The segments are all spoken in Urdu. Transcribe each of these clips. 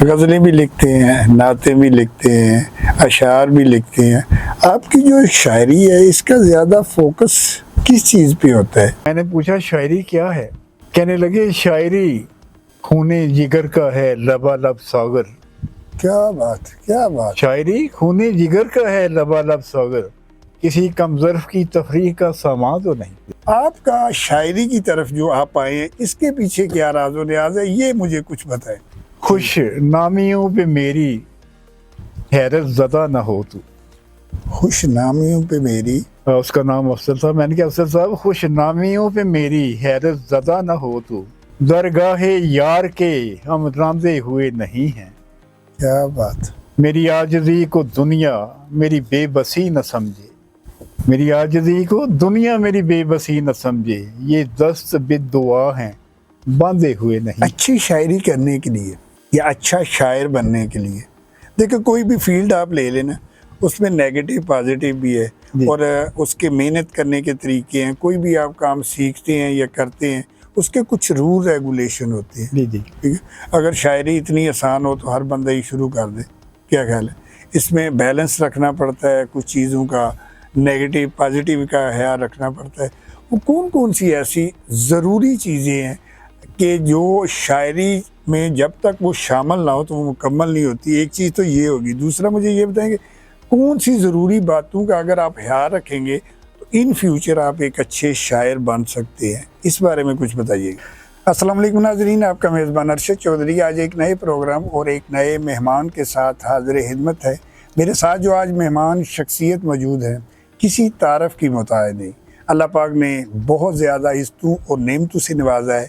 غزلیں بھی لکھتے ہیں، نعتیں بھی لکھتے ہیں، اشعار بھی لکھتے ہیں۔ آپ کی جو شاعری ہے اس کا زیادہ فوکس کس چیز پہ ہوتا ہے؟ میں نے پوچھا شاعری کیا ہے؟ کہنے لگے شاعری خونے جگر کا ہے لبالب ساغر۔ کیا بات، کیا بات! شاعری خونے جگر کا ہے لبالب ساغر، کسی کم ظرف کی تفریح کا سامان تو نہیں۔ آپ کا شاعری کی طرف جو آپ آئے ہیں اس کے پیچھے کیا راز و نیاز ہے، یہ مجھے کچھ بتائیں۔ خوش نامیوں پہ میری حیرت زدہ نہ ہو تو۔ خوش نامیوں پہ میری، اس کا نام افضل تھا۔ میں نے کہا افضل صاحب خوش نامیوں پہ میری حیرت زدہ نہ ہو تو، درگاہ یار کے ہم راندے ہوئے نہیں ہیں۔ کیا بات! میری عاجزی کو دنیا میری بے بسی نہ سمجھے، میری عاجزی کو دنیا میری بے بسی نہ سمجھے، یہ دست بدعا ہیں باندھے ہوئے نہیں۔ اچھی شاعری کرنے کے لیے یا اچھا شاعر بننے کے لیے دیکھیں کوئی بھی فیلڈ آپ لے لینا، اس میں نیگیٹو پازیٹیو بھی ہے اور اس کے محنت کرنے کے طریقے ہیں۔ کوئی بھی آپ کام سیکھتے ہیں یا کرتے ہیں اس کے کچھ رول ریگولیشن ہوتے ہیں۔ جی ٹھیک ہے، اگر شاعری اتنی آسان ہو تو ہر بندہ ہی شروع کر دے، کیا خیال ہے؟ اس میں بیلنس رکھنا پڑتا ہے، کچھ چیزوں کا نیگیٹو پازیٹیو کا خیال رکھنا پڑتا ہے۔ وہ کون کون سی ایسی ضروری چیزیں ہیں کہ جو شاعری میں جب تک وہ شامل نہ ہو تو وہ مکمل نہیں ہوتی؟ ایک چیز تو یہ ہوگی، دوسرا مجھے یہ بتائیں کہ کون سی ضروری باتوں کا اگر آپ خیال رکھیں گے تو ان فیوچر آپ ایک اچھے شاعر بن سکتے ہیں، اس بارے میں کچھ بتائیے گا۔ السلام علیکم ناظرین، آپ کا میزبان ارشد چودھری آج ایک نئے پروگرام اور ایک نئے مہمان کے ساتھ حاضر خدمت ہے۔ میرے ساتھ جو آج مہمان شخصیت موجود ہے کسی تعارف کی محتاج نہیں، اللہ پاک نے بہت زیادہ عزتوں اور نعمتوں سے نوازا ہے،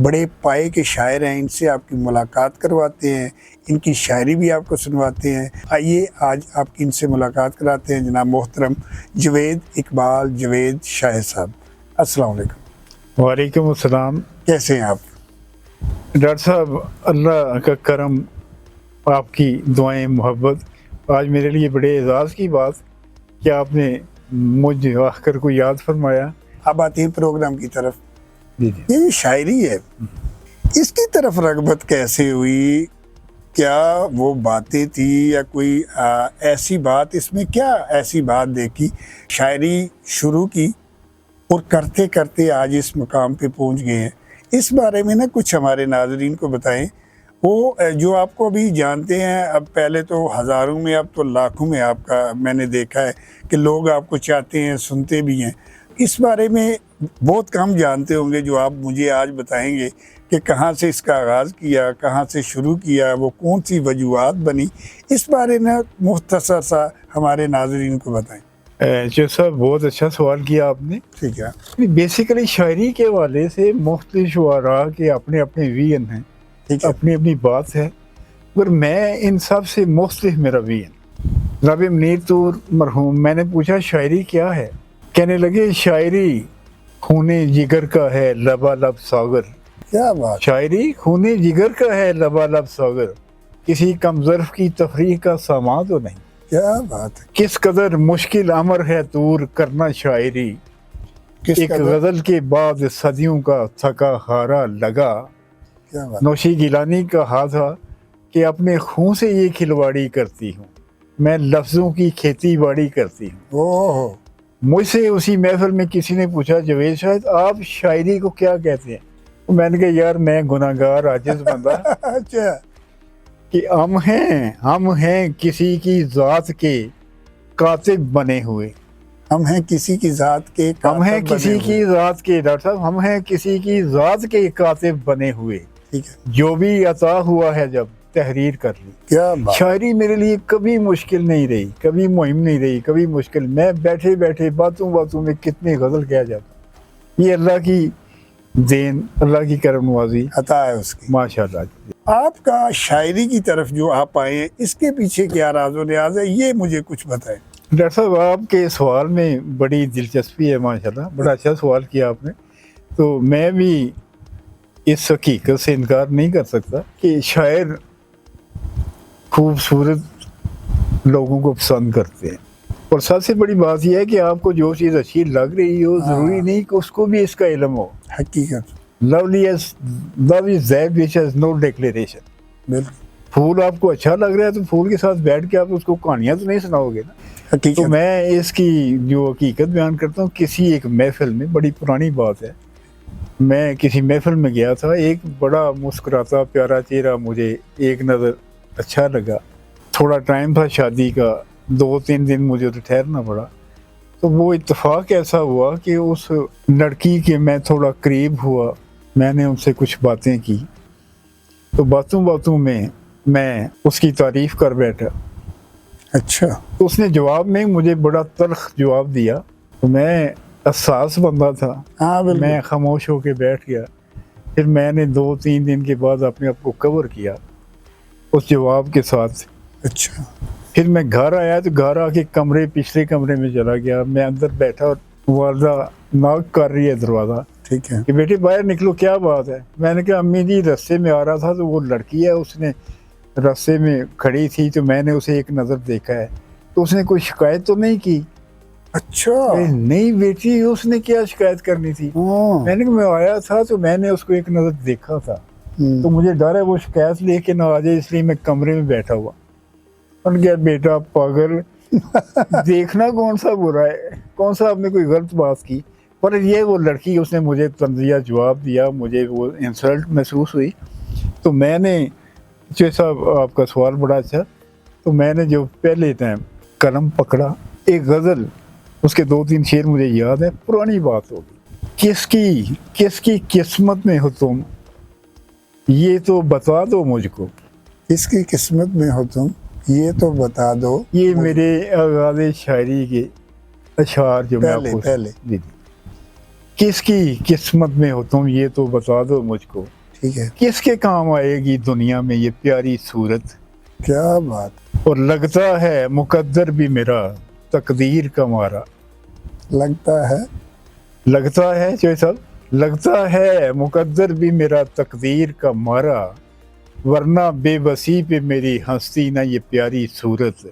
بڑے پائے کے شاعر ہیں، ان سے آپ کی ملاقات کرواتے ہیں، ان کی شاعری بھی آپ کو سنواتے ہیں۔ آئیے آج آپ کی ان سے ملاقات کراتے ہیں جناب محترم جوید اقبال جوید شاہ صاحب۔ السلام علیکم۔ وعلیکم السلام۔ کیسے ہیں آپ؟ ڈاکٹر صاحب اللہ کا کرم، آپ کی دعائیں، محبت، آج میرے لیے بڑے اعزاز کی بات کہ آپ نے مجھ آخر کو یاد فرمایا۔ اب آتے ہیں پروگرام کی طرف۔ جی یہ جو شاعری ہے اس کی طرف رغبت کیسے ہوئی؟ کیا وہ باتیں تھی یا کوئی ایسی بات، اس میں کیا ایسی بات دیکھی شاعری شروع کی اور کرتے کرتے آج اس مقام پہ پہنچ گئے ہیں؟ اس بارے میں نا کچھ ہمارے ناظرین کو بتائیں، وہ جو آپ کو ابھی جانتے ہیں، اب پہلے تو ہزاروں میں اب تو لاکھوں میں آپ کا میں نے دیکھا ہے کہ لوگ آپ کو چاہتے ہیں، سنتے بھی ہیں۔ اس بارے میں بہت کم جانتے ہوں گے، جو آپ مجھے آج بتائیں گے کہ کہاں سے اس کا آغاز کیا، کہاں سے شروع کیا، وہ کون سی وجوہات بنی، اس بارے میں مختصر سا ہمارے ناظرین کو بتائیں۔ جو صاحب بہت اچھا سوال کیا آپ نے۔ ٹھیک ہے، بیسیکلی شاعری کے حوالے سے مختلف شعراء کے اپنے اپنے وین ہیں، ٹھیک ہے، اپنی اپنی بات ہے، مگر میں ان سب سے مختلف میرا وین۔ رابع منیر طور مرحوم، میں نے پوچھا شاعری کیا ہے؟ کہنے لگے شاعری خونے جگر کا ہے لبالب ساغر۔ کیا بات! شاعری خونے جگر کا ہے لبالب ساغر، کسی کم ظرف کی تفریح کا سامان تو نہیں۔ کیا بات ہے! کس قدر مشکل امر ہے دور کرنا شاعری، کس ایک قدر؟ غزل کے بعد صدیوں کا تھکا ہارا لگا۔ کیا بات! نوشی گیلانی کا ہاتھ تھا کہ اپنے خون سے یہ کھلواڑی کرتی ہوں، میں لفظوں کی کھیتی باڑی کرتی ہوں۔ اوہ، مجھ سے اسی محفل میں کسی نے پوچھا جوید شاید آپ شاعری کو کیا کہتے ہیں؟ میں نے کہا یار میں گناہ گار عاجز بندہ اچھا، کہ ہم ہیں کسی کی ذات کے کاتب بنے ہوئے۔ ہم ہیں کسی کی ذات کے ہم ہیں کاتب کسی بنے ہوئے۔ کی ذات کے، ڈاکٹر صاحب ہم ہیں کسی کی ذات کے کاتب بنے ہوئے، ٹھیک ہے، جو بھی عطا ہوا ہے جب تحریر کر لی۔ کیا بات! شاعری میرے لیے کبھی مشکل نہیں رہی، کبھی مہم نہیں رہی، کبھی مشکل۔ میں بیٹھے بیٹھے باتوں میں کتنی غزل کہہ جاتا۔ یہ اللہ کی دین، اللہ کی کرم نوازی، عطا ہے اس کی۔ ماشاءاللہ۔ آپ کا شاعری کی طرف جو آپ آئے ہیں اس کے پیچھے کیا راز و نیاز ہے، یہ مجھے کچھ بتائیں۔ ڈاکٹر صاحب آپ کے سوال میں بڑی دلچسپی ہے، ماشاءاللہ بڑا اچھا سوال کیا آپ نے۔ تو میں بھی اس حقیقت سے انکار نہیں کر سکتا کہ شاعر خوبصورت لوگوں کو پسند کرتے ہیں، اور سب سے بڑی بات یہ ہے کہ آپ کو جو چیز اچھی لگ رہی ہو ضروری نہیں کہ اس کو بھی اس کا علم ہو۔ حقیقت، Love is that which has no declaration۔ بالکل، پھول آپ کو اچھا لگ رہا ہے تو پھول کے ساتھ بیٹھ کے آپ اس کو کہانیاں تو نہیں سناؤ گے نا. تو حقیقت میں اس کی جو حقیقت بیان کرتا ہوں. کسی ایک محفل میں، بڑی پرانی بات ہے، میں کسی محفل میں گیا تھا، ایک بڑا مسکراتا پیارا چہرہ مجھے ایک نظر اچھا لگا. تھوڑا ٹائم تھا شادی کا، 2-3 دن مجھے تو ٹھہرنا پڑا. تو وہ اتفاق ایسا ہوا کہ اس لڑکی کے میں تھوڑا قریب ہوا، میں نے ان سے کچھ باتیں کی. تو باتوں باتوں میں اس کی تعریف کر بیٹھا. اچھا. تو اس نے جواب میں مجھے بڑا تلخ جواب دیا. تو میں حساس بندہ تھا، ہاں بالکل. میں خاموش ہو کے بیٹھ گیا. پھر میں نے 2-3 دن کے بعد اپنے آپ کو کور کیا اس جواب کے ساتھ. اچھا. پھر میں گھر آیا تو گھر آ کے پچھلے کمرے میں چلا گیا. میں اندر بیٹھا اور والدہ ناک کر رہی ہے دروازہ ٹھیک ہے. کہ بیٹے باہر نکلو، کیا بات ہے؟ میں نے کہا امی جی رستے میں آ رہا تھا تو وہ لڑکی ہے، اس نے رستے میں کھڑی تھی تو میں نے اسے ایک نظر دیکھا ہے. تو اس نے کوئی شکایت تو نہیں کی؟ اچھا. نہیں بیٹی، اس نے کیا شکایت کرنی تھی؟ میں نے کہا میں آیا تھا تو میں نے اس کو ایک نظر دیکھا تھا، تو مجھے ڈر ہے وہ شکایت لے کے نہ آ جائے، اس لیے میں کمرے میں بیٹھا ہوا. ان کیا بیٹا پاگل، دیکھنا کون سا برا ہے، کون سا آپ نے کوئی غلط بات کی؟ پر یہ وہ لڑکی، اس نے مجھے طنزیہ جواب دیا، مجھے وہ انسلٹ محسوس ہوئی. تو میں نے جو صاحب آپ کا سوال بڑا اچھا، تو میں نے جو پہلے ٹائم قلم پکڑا، ایک غزل، اس کے 2-3 شعر مجھے یاد ہے. پرانی بات ہوگی. کس کی قسمت میں ہو تم، یہ تو بتا دو مجھ کو. کس کی قسمت میں ہو تم، یہ تو بتا دو. یہ میرے آغاز شاعری کے اشعار جو میں آپ کو پہلے جی. کس کی قسمت میں ہو تم، یہ تو بتا دو مجھ کو. ٹھیک ہے. کس کے کام آئے گی دنیا میں یہ پیاری صورت. کیا بات. اور لگتا ہے مقدر بھی میرا تقدیر کا مارا. لگتا ہے جو صاحب، لگتا ہے مقدر بھی میرا تقدیر کا مارا، ورنہ بے بسی پہ میری ہستی نہ یہ پیاری صورت.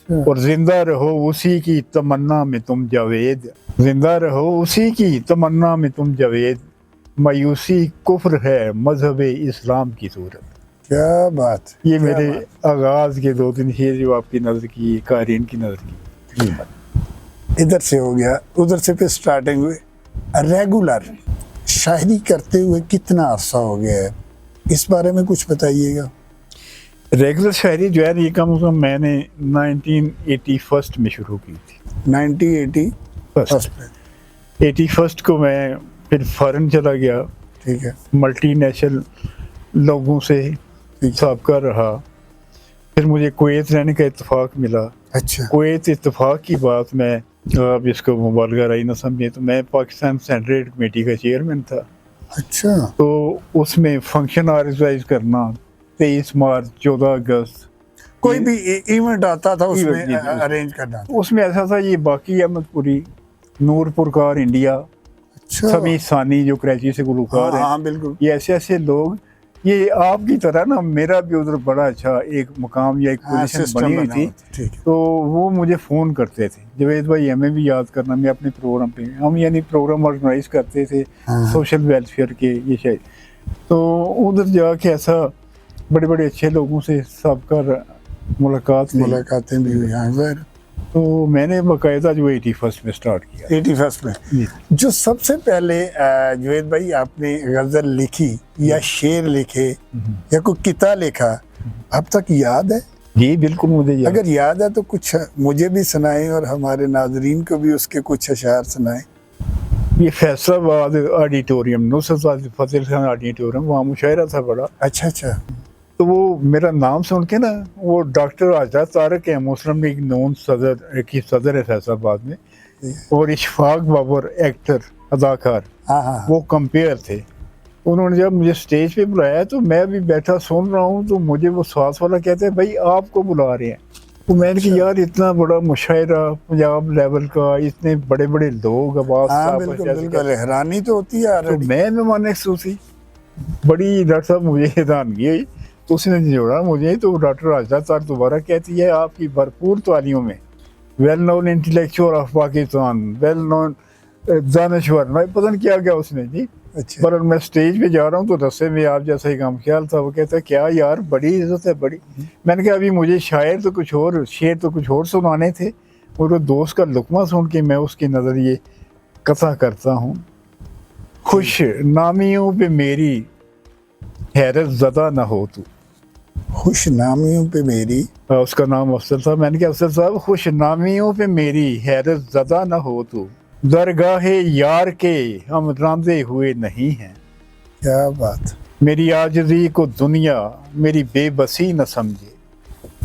اور زندہ رہو اسی کی تمنا میں تم جاوید، زندہ رہو اسی کی تمنا میں تم جاوید، مایوسی کفر ہے مذہب اسلام کی صورت. کیا بات. یہ میرے آغاز کے 2-3 شعر جو آپ کی نظر کی، قارئین کی نظر کی. ادھر سے ہو گیا، ادھر سے پھر سٹارٹنگ ہوئی. ریگولر شاعری کرتے ہوئے کتنا عرصہ ہو گیا ہے، اس بارے میں کچھ بتائیے گا. ریگولر شاعری جو ہے یہ کم از کم میں نے 1981 میں شروع کی تھی. 1981 کو میں پھر فارن چلا گیا. ٹھیک ہے. ملٹی نیشنل لوگوں سے سابقہ رہا. پھر مجھے کویت رہنے کا اتفاق ملا. اچھا. کویت اتفاق کی بات میں آپ اس کو مبالغہ رائی نہ سمجھیں تو میں پاکستان سینٹریٹ کمیٹی کا چیئرمین تھا. اچھا. تو اس میں فنکشن آرگنائز کرنا، 23 مارچ 14 اگست کوئی بھی ایونٹ آتا تھا اس میں ارینج کرنا. اس میں ایسا تھا، یہ باقی احمد پوری، نور پرکار انڈیا، اچھا. سمیع ثانی جو کراچی سے گلوکار ہیں، ہاں بالکل. یہ ایسے لوگ، یہ آپ کی طرح نا میرا بھی ادھر بڑا اچھا ایک مقام یا ایک پوزیشن بنی ہوئی تھی. تو وہ مجھے فون کرتے تھے، جوید بھائی ہمیں بھی یاد کرنا. میں اپنے پروگرام پہ ہم یعنی پروگرام آرگنائز کرتے تھے سوشل ویلفیئر کے، یہ شاید. تو ادھر جا کے ایسا بڑے بڑے اچھے لوگوں سے سابقہ ملاقاتیں بھی ہوئی. تو میں نے باقاعدہ جو 81 میں سٹارٹ کیا. 81 میں جو سب سے پہلے جوید بھائی آپ نے غزل لکھی یا شعر لکھے یا کوئی قطعہ لکھا، اب تک یاد ہے؟ جی بالکل مجھے یاد. اگر یاد ہے تو کچھ مجھے بھی سنائیں اور ہمارے ناظرین کو بھی اس کے کچھ اشعار سنائیں. یہ فیصل آباد آڈیٹوریم، نصرت فتح خان آڈیٹوریم، وہاں مشاعرہ تھا بڑا. اچھا. تو وہ میرا نام سن کے نا، وہ ڈاکٹر حضرت طارق ہیں، مسلم لیگ نون صدر ہے فیصل آباد میں، اور اشفاق بابر ایکٹر اداکار، وہ کمپیئر تھے. انہوں نے جب مجھے سٹیج پہ بلایا تو میں بھی بیٹھا سن رہا ہوں، تو مجھے وہ ساز والا کہتے ہیں بھائی آپ کو بلا رہے ہیں. تو میں نے کہا یار اتنا بڑا مشاعرہ پنجاب لیول کا، اتنے بڑے بڑے لوگ، آواز بالکل حیرانی تو ہوتی ہے. تو میں مہمان خصوصی بڑی ڈاکٹر صاحب مجھے حیرانگی ہوئی. تو اس نے جوڑا مجھے، تو ڈاکٹر راجدہ صاحب دوبارہ کہتی ہے آپ کی بھرپور تعلیموں میں well known intellectual of Pakistan, well known دانشور، پتہ نہیں کیا گیا اس نے جی. اچھا پر میں اسٹیج پہ جا رہا ہوں تو رستے میں آپ جیسا ہی کام خیال تھا، وہ کہتا ہے کیا یار بڑی عزت ہے بڑی. میں نے کہا ابھی مجھے شاعر تو کچھ اور شعر تو کچھ اور سنانے تھے، اور وہ دوست کا لقمہ سن کے میں اس کی نظر یہ قطع کرتا ہوں. خوش نامیوں پہ میری حیرت زدہ نہ ہو تو. خوش نامیوں پہ میری، اس کا نام افضل تھا. میں نے کہا افضل صاحب خوش نامیوں پہ میری حیرت زدہ نہ ہو تو، درگاہ یار کے ہم راندے ہوئے نہیں ہیں. کیا بات. میری عاجزی کو دنیا میری بے بسی نہ سمجھے،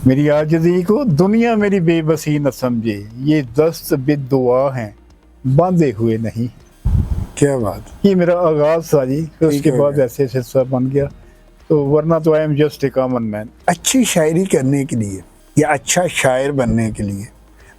میری عاجزی کو دنیا میری بے بسی نہ سمجھے، یہ دست بدعا ہیں باندھے ہوئے نہیں. کیا بات. یہ میرا آغاز تھا جی. پھر اس ٹھیک کے ہے بعد ایسے سلسلہ بن گیا. تو ورنہ تو I am just a common man. اچھی شاعری کرنے کے لیے یا اچھا شاعر بننے کے لیے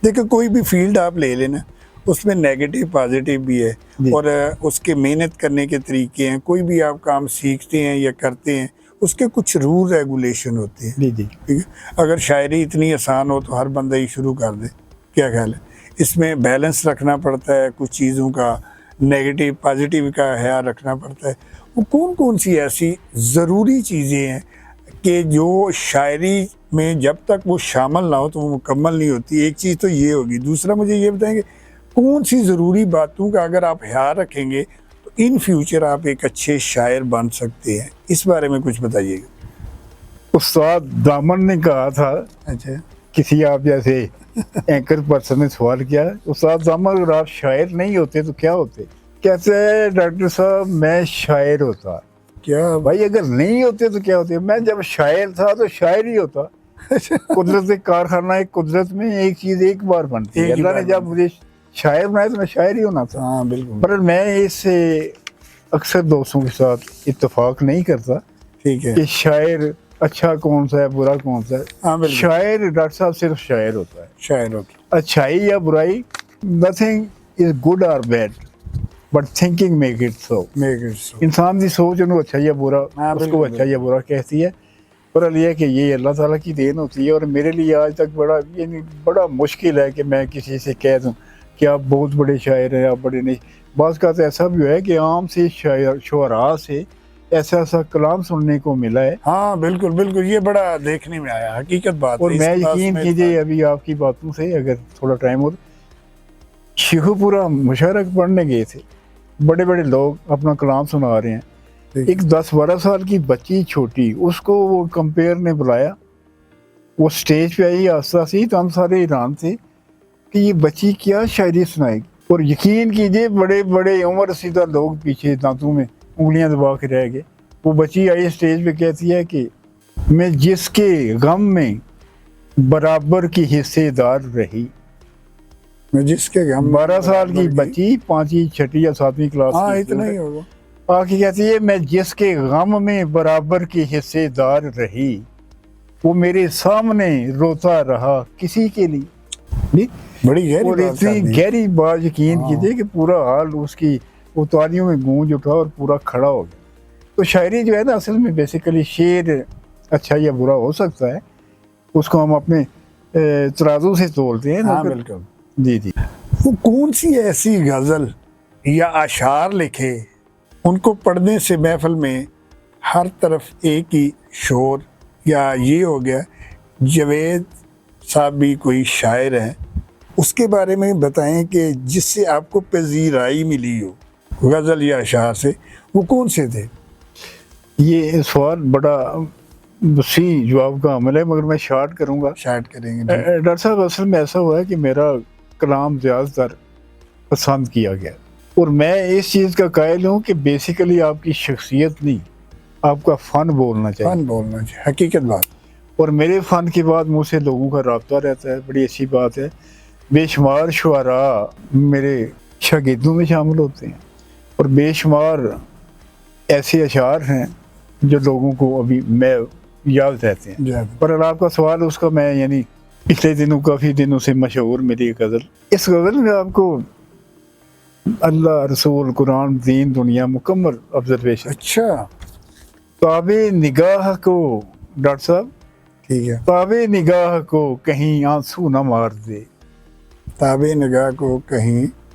دیکھیں کوئی بھی فیلڈ آپ لے لینا، اس میں نیگیٹو پازیٹیو بھی ہے جی. اور اس کے محنت کرنے کے طریقے ہیں. کوئی بھی آپ کام سیکھتے ہیں یا کرتے ہیں اس کے کچھ رول ریگولیشن ہوتے ہیں. جی جی ٹھیک ہے. اگر شاعری اتنی آسان ہو تو ہر بندہ ہی شروع کر دے. کیا خیال ہے؟ اس میں بیلنس رکھنا پڑتا ہے، کچھ چیزوں کا نیگیٹو پازیٹیو کا خیال رکھنا پڑتا ہے. وہ کون سی ایسی ضروری چیزیں ہیں کہ جو شاعری میں جب تک وہ شامل نہ ہو تو وہ مکمل نہیں ہوتی؟ ایک چیز تو یہ ہوگی. دوسرا مجھے یہ بتائیں کہ کون سی ضروری باتوں کا اگر آپ خیال رکھیں گے تو ان فیوچر آپ ایک اچھے شاعر بن سکتے ہیں؟ اس بارے میں کچھ بتائیے گا. استاد دامن نے کہا تھا، اچھا کسی آپ جیسے اینکر پرسن نے سوال کیا، استاد دامن اگر آپ شاعر نہیں ہوتے تو کیا ہوتے؟ کہتے ہیں ڈاکٹر صاحب میں شاعر ہوتا. کیا بھائی اگر نہیں ہوتے تو کیا ہوتے؟ میں جب شاعر تھا تو شاعر ہی ہوتا. قدرت کارخانہ ایک قدرت میں ایک چیز ایک بار بنتی ہے. ایک ہی اللہ بار نے جب مجھے شاعر بنایا تو میں شاعر ہی ہونا تھا. ہاں بالکل پر میں اس سے اکثر دوستوں کے ساتھ اتفاق نہیں کرتا ٹھیک ہے. کہ شاعر اچھا کون سا ہے برا کون سا ہے. ہاں بالکل شاعر ڈاکٹر صاحب صرف شاعر ہوتا ہے. شاعر ہوگی. اچھائی یا برائی nothing is good or bad but thinking make it so. انسان کی سوچ انہوں اچھا یا برا ہاں اس کو بالکل اچھا یا برا کہتی ہے. پر یہ کہ یہ اللہ تعالیٰ کی دین ہوتی ہے. اور میرے لیے آج تک بڑا مشکل ہے کہ میں کسی سے کہہ دوں کہ آپ بہت بڑے شاعر ہیں، آپ بڑے نہیں. بعض کا تو ایسا بھی ہے کہ عام سے شعراء سے ایسا کلام سننے کو ملا ہے. ہاں بالکل بالکل یہ بڑا دیکھنے میں آیا، حقیقت بات ہے. اور میں یقین کیجیے ابھی آپ کی باتوں سے اگر تھوڑا ٹائم ہو، شیخو پورا مشارک پڑھنے گئے تھے، بڑے بڑے لوگ اپنا کلام سنا رہے ہیں. ایک 10-12 سال کی بچی چھوٹی، اس کو وہ کمپیئر نے بلایا، وہ سٹیج پہ آئی آستہ سی تو ہم سارے حیران تھے کہ یہ بچی کیا شاعری سنائے گی. اور یقین کیجیے بڑے بڑے عمر رسیدہ لوگ پیچھے دانتوں میں انگلیاں دبا کے رہ گئے. وہ بچی آئی سٹیج پہ کہتی ہے کہ میں جس کے غم میں برابر کی حصے دار رہی. میں جس کے غم 12 سال کی بچی 5ویں 6ٹھی یا 7ویں کلاس ہاں کی اتنا ہی ہوگا. آ کے کہتی ہے میں جس کے غم میں برابر کی حصے دار رہی، وہ میرے سامنے روتا رہا کسی کے لیے. بڑی گہری اور بات اتنی گہری بات یقین کیجیے کہ پورا حال اس کی وہ تالیوں میں گونج اٹھا اور پورا کھڑا ہو گیا. تو شاعری جو ہے نا اصل میں بیسیکلی شعر اچھا یا برا ہو سکتا ہے، اس کو ہم اپنے ترازو سے تولتے ہیں. ہاں بالکل. جی جی. وہ کون سی ایسی غزل یا اشعار لکھے ان کو پڑھنے سے محفل میں ہر طرف ایک ہی شور، یا یہ ہو گیا جاوید صاحب بھی کوئی شاعر ہیں، اس کے بارے میں بتائیں کہ جس سے آپ کو پذیرائی ملی ہو غزل یا اشعار سے، وہ کون سے تھے؟ یہ سوال بڑا وسیع جواب کا عمل ہے، مگر میں شارٹ کروں گا. شارٹ کریں گے. ڈاکٹر صاحب اصل میں ایسا ہوا ہے کہ میرا کلام زیادہ تر پسند کیا گیا، اور میں اس چیز کا قائل ہوں کہ بیسیکلی آپ کی شخصیت نہیں، آپ کا فن بولنا چاہیے. فن بولنا چاہیے، حقیقت بات. اور میرے فن کے بعد مجھ سے لوگوں کا رابطہ رہتا ہے، بڑی اچھی بات ہے. بے شمار شعراء میرے شاگردوں میں شامل ہوتے ہیں، اور بے شمار ایسے اشعار ہیں جو لوگوں کو ابھی میں یاد رہتے ہیں. پر آپ کا سوال اس کا میں پچھلے دنوں کافی دنوں سے مشہور میری غزل، اس غزل میں آپ کو اللہ، رسول، قرآن، دین، دنیا مکمل آبزرویشن. اچھا تابع نگاہ کو ڈاکٹر صاحب، ٹھیک ہے، تابع نگاہ کو کہیں آنسو نہ مار دے. تابع نگاہ کو کہیں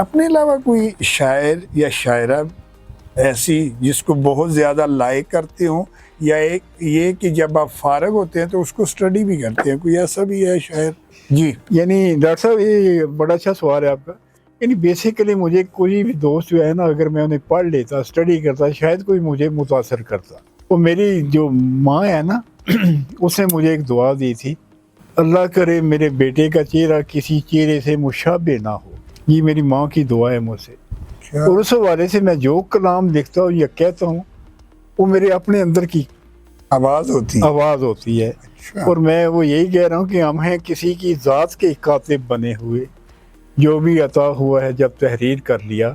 اپنے علاوہ کوئی شاعر یا شاعرہ ایسی جس کو بہت زیادہ لائک کرتے ہوں، یا ایک یہ کہ جب آپ فارغ ہوتے ہیں تو اس کو اسٹڈی بھی کرتے ہیں، کوئی ایسا بھی ہے شاعر؟ جی یعنی ڈاکٹر صاحب یہ بڑا اچھا سوال ہے آپ کا. یعنی بیسیکلی مجھے کوئی بھی دوست جو ہے نا، اگر میں انہیں پڑھ لیتا، اسٹڈی کرتا، شاید کوئی مجھے متاثر کرتا. وہ میری جو ماں ہے نا اس نے مجھے ایک دعا دی تھی، اللہ کرے میرے بیٹے کا چہرہ کسی چہرے سے مشابہ نہ ہو. یہ میری ماں کی دعا ہے مجھ سے. کیا اور اس حوالے سے میں جو کلام لکھتا ہوں یا کہتا ہوں وہ میرے اپنے اندر کی آواز ہوتی ہے؟ آواز ہوتی ہے. اچھا. اور میں وہ یہی کہہ رہا ہوں کہ ہم ہیں کسی کی ذات کے کاتب بنے ہوئے، جو بھی عطا ہوا ہے جب تحریر کر لیا.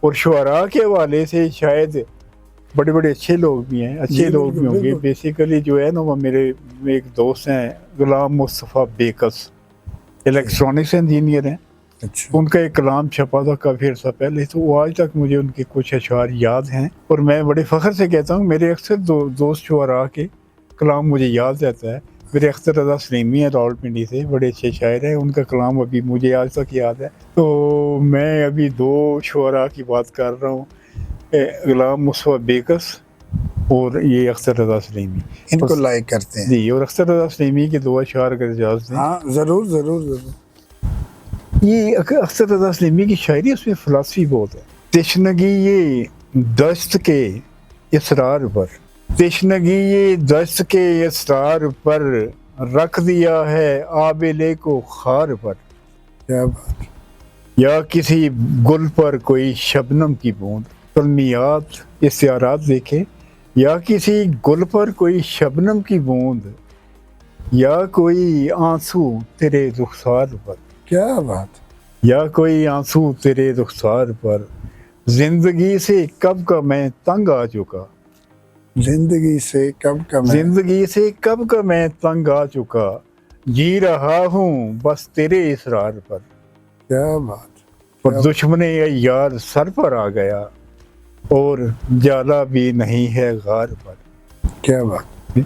اور شعراء کے حوالے سے شاید بڑے بڑے اچھے لوگ بھی ہیں، اچھے جی، لوگ بھی ہوں گے. بالکل. بیسیکلی جو ہے نا وہ میرے ایک دوست ہیں Ghulam Mustafa backs, electronics engineer ہیں. اچھا. ان کا ایک کلام چھپا تھا کافی عرصہ پہلے، تو وہ آج تک مجھے ان کے کچھ اشعار یاد ہیں. اور میں بڑے فخر سے کہتا ہوں میرے اکثر دوست شعراء کے کلام مجھے یاد رہتا ہے. میرے اختر رضا سلیمی ہیں راولپنڈی سے، بڑے اچھے شاعر ہیں، ان کا کلام ابھی مجھے آج تک یاد ہے. تو میں ابھی 2 شعراء کی بات کر رہا ہوں، غلام مصطفیٰ بیکس اور یہ اختر رضا سلیمی. ان کو لائک کرتے ہیں؟ جی، اور اختر رضا سلیمی کے 2 اشعار اگر اجازت دیں. ہاں ضرور ضرور ضرور. یہ اختر رضا سلیمی کی شاعری، اس میں فلسفی بہت ہے. تشنگی یہ دشت کے اسرار پر، تشنگی یہ دشت کے اسرار پر، رکھ دیا ہے آبلے کو خار پر. کیا بات. یا کسی گل پر کوئی شبنم کی بوند. کلمیات استعارات دیکھیں. یا کسی گل پر کوئی شبنم کی بوند، یا کوئی آنسو تیرے رخسار پر. کیا بات. یا کوئی آنسو تیرے رخسار پر، زندگی سے کب کا میں تنگ آ چکا. زندگی سے کب کا میں زندگی سے کب کا میں تنگ آ چکا، جی رہا ہوں بس تیرے اصرار پر. کیا بات. اور دشمن یار سر پر آ گیا، اور جالا بھی نہیں ہے غار پر. کیا بات.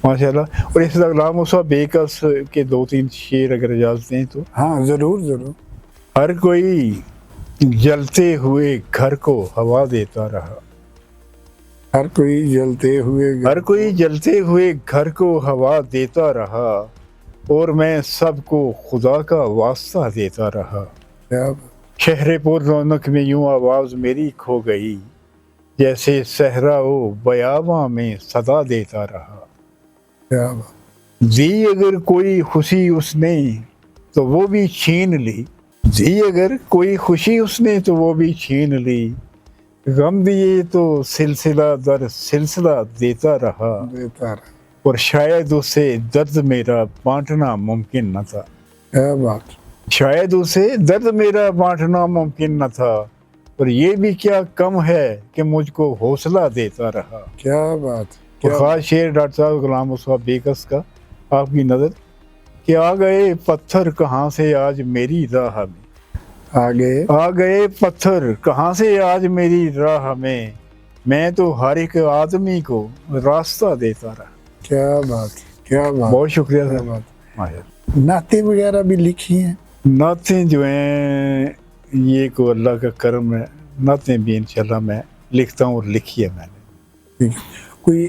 ماشاء اللہ. اور اس غلام مصطفیٰ بیکس کے 2-3 شعر اگر اجازت دیں تو. ہاں ضرور ضرور. ہر کوئی جلتے ہوئے گھر کو ہوا دیتا رہا. ہر کوئی جلتے ہوئے ہر کوئی جلتے ہوئے گھر کو ہوا دیتا رہا، اور میں سب کو خدا کا واسطہ دیتا رہا. کیا بات. شہر پر رونق میں یوں آواز میری کھو گئی، جیسے صحرا و بیاباں میں صدا دیتا رہا. کیا بات. دی اگر کوئی خوشی اس نے تو وہ بھی چھین لی، دی اگر کوئی خوشی اس نے تو وہ بھی چھین لی، غم دیے تو سلسلہ در سلسلہ دیتا رہا، دیتا رہا. اور شاید اسے درد میرا بانٹنا ممکن نہ تھا. کیا بات. شاید اسے درد میرا بانٹنا ممکن نہ تھا، اور یہ بھی کیا کم ہے کہ مجھ کو حوصلہ دیتا رہا. کیا بات. اور خاص شعر ڈاکٹر صاحب غلام مصطفیٰ بیکس کا آپ کی نظر کہ آ گئے پتھر کہاں سے آج میری راہ میں. آگے آ گئے پتھر کہاں سے آج میری راہ میں، میں تو ہر ایک آدمی کو راستہ دیتا رہا. کیا بات. کیا بات. بہت شکریہ کیا سر. بات. نعتیں وغیرہ بھی لکھی ہیں؟ نعتیں جو ہیں یہ کو اللہ کا کرم ہے، نعتیں بھی انشاءاللہ میں لکھتا ہوں اور لکھی ہے میں نے. ٹھیک ہے. کوئی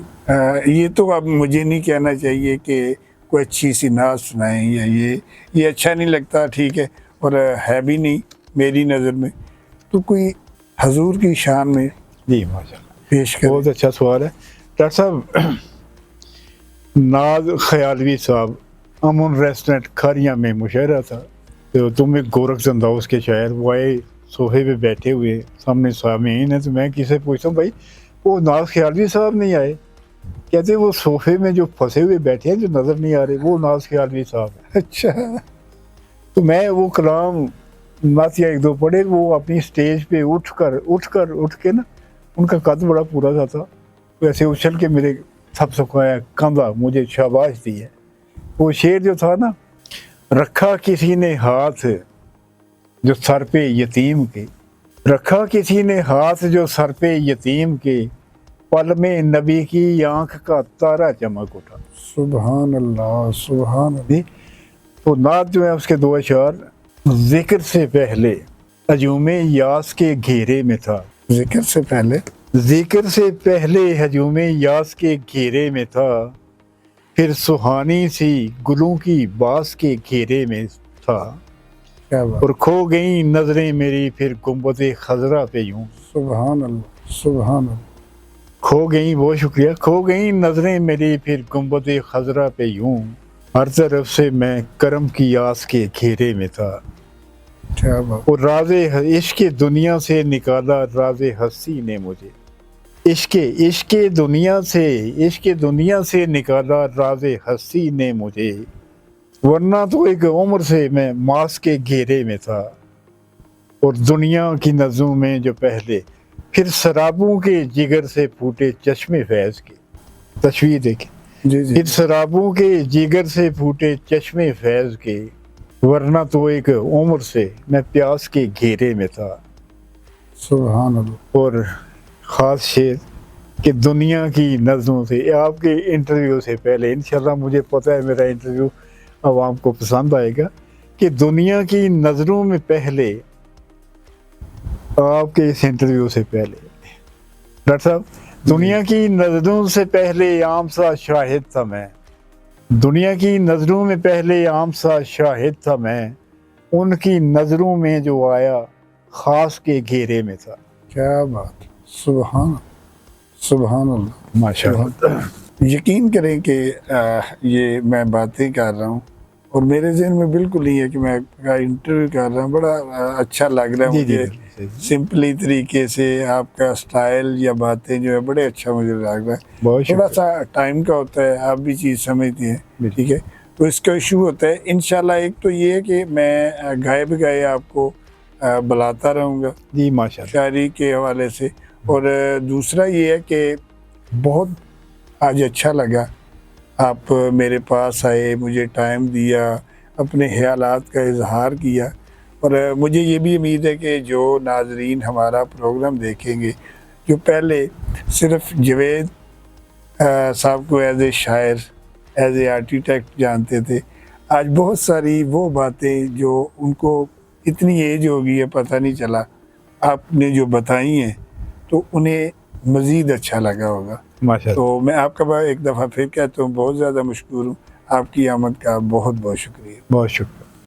یہ تو اب مجھے نہیں کہنا چاہیے کہ کوئی اچھی سی نعت سنائیں یا یہ اچھا نہیں لگتا، ٹھیک ہے، اور ہے بھی نہیں میری نظر میں. تو کوئی حضور کی شان میں جی ماشاءاللہ پیش کریں. بہت اچھا سوال ہے ڈاکٹر صاحب. ناز خیالوی صاحب، امن ریسٹورنٹ کھاریاں میں مشاعرہ تھا، تو تم ایک گورکھ انداز کے شاعر، وہ آئے صوفے پہ بیٹھے ہوئے، سامنے سامعین ہیں، تو میں کسی سے پوچھتا ہوں بھائی وہ ناز خیالوی صاحب نہیں آئے؟ کہتے وہ صوفے میں جو پھنسے ہوئے بیٹھے ہیں جو نظر نہیں آ رہے وہ ناز خیالوی صاحب ہیں. اچھا. تو میں وہ کلام نعتیہ 1-2 پڑھے، وہ اپنی سٹیج پہ اٹھ کے نا، ان کا قد بڑا پورا سا تھا، ویسے اچھل کے میرے تھپ سکھایا کندھا، مجھے شاباش دی ہے. وہ شعر جو تھا نا، رکھا کسی نے ہاتھ جو سر پہ یتیم کے، رکھا کسی نے ہاتھ جو سر پہ یتیم کے، پل میں نبی کی آنکھ کا تارا چمک اٹھا. سبحان اللہ سبحان اللہ. تو نعت جو ہے اس کے 2 اشعار، ذکر سے پہلے ہجوم یاس کے گھیرے میں تھا، ذکر سے پہلے ذکر سے پہلے ہجوم یاس کے گھیرے میں تھا، پھر سہانی سی گلوں کی باس کے گھیرے میں تھا، کیا بات، اور کھو گئیں نظریں میری پھر گنبد خضرا پہ یوں، سبحان اللہ سبحان اللہ. کھو گئیں، بہت شکریہ، کھو گئیں نظریں میری پھر گنبد خضرا پہ یوں، ہر طرف سے میں کرم کی آس کے گھیرے میں تھا، کیا بات، اور راز عشق دنیا سے نکالا راز ہستی نے مجھے، عشق دنیا سے نکالا راز ہستی نے مجھے، ورنہ تو ایک عمر سے میں ماس کے گھیرے میں تھا، اور دنیا کی نظروں میں جو پہلے پھر سرابوں کے جگر سے پھوٹے چشمے فیض کے، تشویح دیکھیں، جی جی پھر سرابوں کے جگر سے پھوٹے چشمے فیض کے، ورنہ تو ایک عمر سے میں پیاس کے گھیرے میں تھا. سبحان اللہ. اور خاص شعر کہ دنیا کی نظروں سے، آپ کے انٹرویو سے پہلے انشاءاللہ مجھے پتہ ہے میرا انٹرویو عوام کو پسند آئے گا، کہ دنیا کی نظروں میں پہلے، آپ کے اس انٹرویو سے پہلے ڈاکٹر صاحب، دنیا کی نظروں سے پہلے عام سا شاہد تھا میں، دنیا کی نظروں میں پہلے عام سا شاہد تھا میں، ان کی نظروں میں جو آیا خاص کے گھیرے میں تھا. کیا بات، سبحان سبحان اللہ. ماشاء اللہ. یقین کریں کہ یہ میں باتیں کر رہا ہوں اور میرے ذہن میں بالکل نہیں ہے کہ میں انٹرویو کر رہا ہوں. بڑا اچھا لگ رہا ہے مجھے، سمپلی طریقے سے آپ کا سٹائل یا باتیں جو ہے بڑے اچھا مجھے لگ رہا ہے. بہت تھوڑا سا ٹائم کا ہوتا ہے، آپ بھی چیز سمجھتے ہیں، ٹھیک ہے، تو اس کا ایشو ہوتا ہے. انشاءاللہ ایک تو یہ ہے کہ میں گائے بگائے آپ کو بلاتا رہوں گا جی ماشاءاللہ. شاعری کے حوالے سے. اور دوسرا یہ ہے کہ بہت آج اچھا لگا آپ میرے پاس آئے، مجھے ٹائم دیا، اپنے خیالات کا اظہار کیا. اور مجھے یہ بھی امید ہے کہ جو ناظرین ہمارا پروگرام دیکھیں گے، جو پہلے صرف جاوید صاحب کو ایز اے شاعر، ایز اے آرکیٹیکٹ جانتے تھے، آج بہت ساری وہ باتیں جو ان کو اتنی ایج ہو گئی ہے پتہ نہیں چلا، آپ نے جو بتائی ہیں تو انہیں مزید اچھا لگا ہوگا. ماشاءاللہ. تو میں آپ کا ایک دفعہ پھر کہتا ہوں بہت زیادہ مشکور ہوں. آپ کی آمد کا بہت بہت شکریہ. بہت شکریہ.